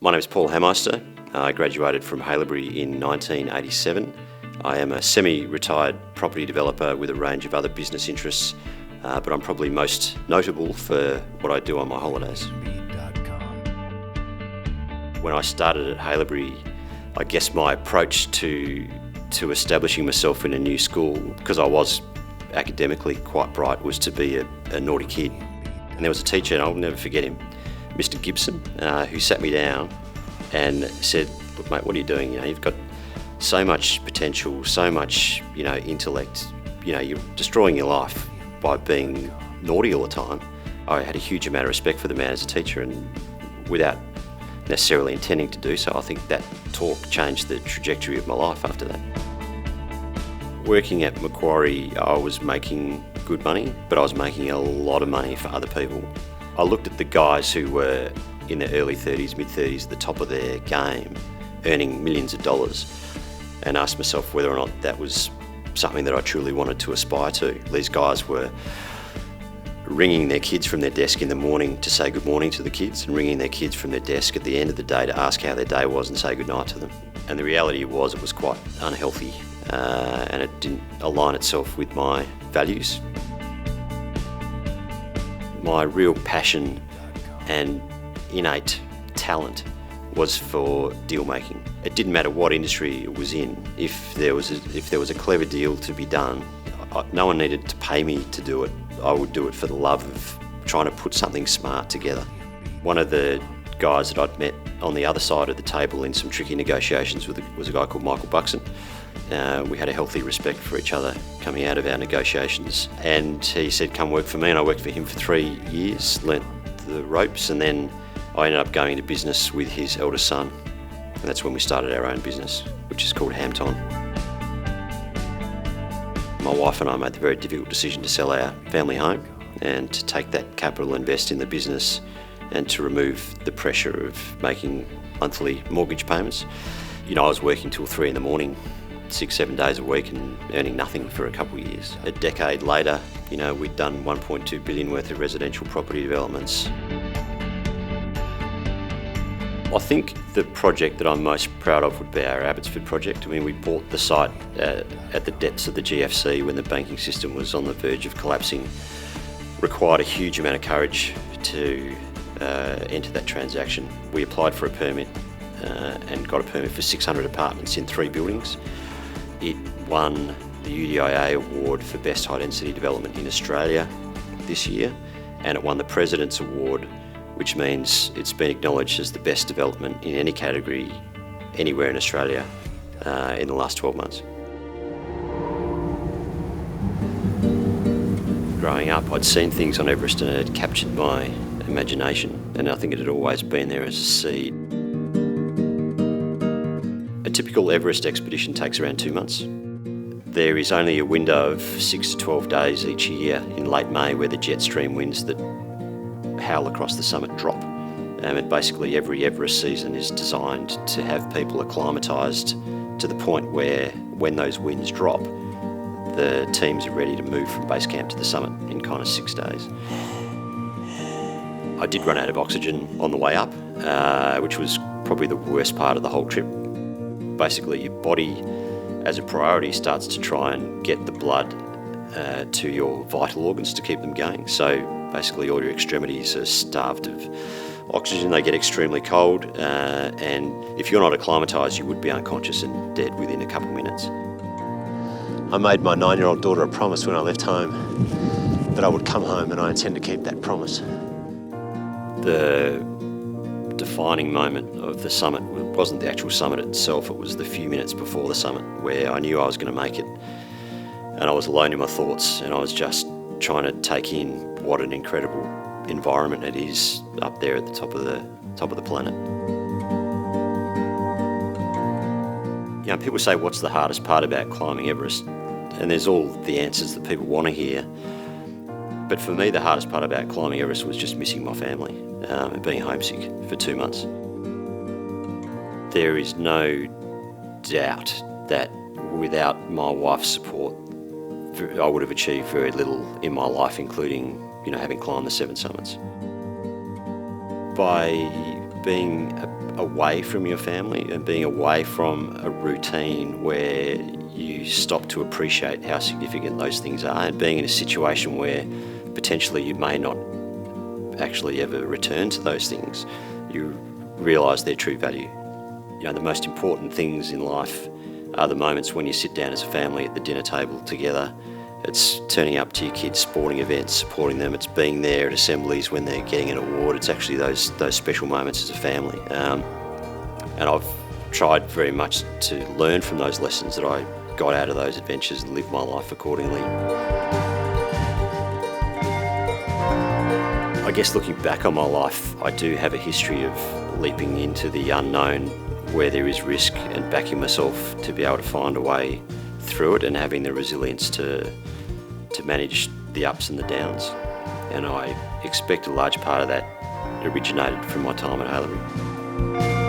My name is Paul Hameister. I graduated from Haileybury in 1987. I am a semi-retired property developer with a range of other business interests, but I'm probably most notable for what I do on my holidays. When I started at Haileybury, I guess my approach to establishing myself in a new school, because I was academically quite bright, was to be a naughty kid. And there was a teacher, and I'll never forget him, Mr. Gibson, who sat me down and said, "Look, mate, what are you doing? You've got so much potential, so much, intellect. You're destroying your life by being naughty all the time." I had a huge amount of respect for the man as a teacher, and without necessarily intending to do so, I think that talk changed the trajectory of my life after that. Working at Macquarie, I was making good money, but I was making a lot of money for other people. I looked at the guys who were in their early 30s, mid-30s, at the top of their game, earning millions of dollars, and asked myself whether or not that was something that I truly wanted to aspire to. These guys were ringing their kids from their desk in the morning to say good morning to the kids, and ringing their kids from their desk at the end of the day to ask how their day was and say good night to them. And the reality was it was quite unhealthy, and it didn't align itself with my values. My real passion and innate talent was for deal making. It didn't matter what industry it was in. If there was a clever deal to be done, no one needed to pay me to do it. I would do it for the love of trying to put something smart together. One of the guys that I'd met on the other side of the table in some tricky negotiations was a guy called Michael Buxton. We had a healthy respect for each other coming out of our negotiations, and he said, "Come work for me," and I worked for him for 3 years, learnt the ropes, and then I ended up going into business with his eldest son, and that's when we started our own business, which is called Hamton. My wife and I made the very difficult decision to sell our family home and to take that capital, invest in the business, and to remove the pressure of making monthly mortgage payments. I was working till 3 in the morning, 6-7 days a week, and earning nothing for a couple of years. A decade later, we'd done 1.2 billion worth of residential property developments. I think the project that I'm most proud of would be our Abbotsford project. We bought the site at the depths of the GFC when the banking system was on the verge of collapsing. Required a huge amount of courage to enter that transaction. We applied for a permit and got a permit for 600 apartments in 3 buildings. It won the UDIA award for Best High Density Development in Australia this year, and it won the President's Award, which means it's been acknowledged as the best development in any category anywhere in Australia in the last 12 months. Growing up, I'd seen things on Everest and it had captured my imagination, and I think it had always been there as a seed. A typical Everest expedition takes around 2 months. There is only a window of 6 to 12 days each year in late May where the jet stream winds that howl across the summit drop. And basically every Everest season is designed to have people acclimatised to the point where when those winds drop, the teams are ready to move from base camp to the summit in kind of 6 days. I did run out of oxygen on the way up, which was probably the worst part of the whole trip. Basically, your body, as a priority, starts to try and get the blood to your vital organs to keep them going. So basically all your extremities are starved of oxygen. They get extremely cold, and if you're not acclimatised, you would be unconscious and dead within a couple of minutes. I made my 9-year-old daughter a promise when I left home that I would come home, and I intend to keep that promise. The defining moment of the summit wasn't the actual summit itself, it was the few minutes before the summit where I knew I was going to make it, and I was alone in my thoughts, and I was just trying to take in what an incredible environment it is up there at the top of the planet. People say, what's the hardest part about climbing Everest? And there's all the answers that people want to hear. But for me, the hardest part about climbing Everest was just missing my family and being homesick for 2 months. There is no doubt that without my wife's support, I would have achieved very little in my life, including, having climbed the 7 summits. By being away from your family and being away from a routine where you stop to appreciate how significant those things are, and being in a situation where potentially you may not actually ever return to those things, you realise their true value. You know, the most important things in life are the moments when you sit down as a family at the dinner table together. It's turning up to your kids' sporting events, supporting them. It's being there at assemblies when they're getting an award. It's actually those special moments as a family. And I've tried very much to learn from those lessons that I got out of those adventures and live my life accordingly. I guess looking back on my life, I do have a history of leaping into the unknown where there is risk and backing myself to be able to find a way through it and having the resilience to manage the ups and the downs. And I expect a large part of that originated from my time at Hameister.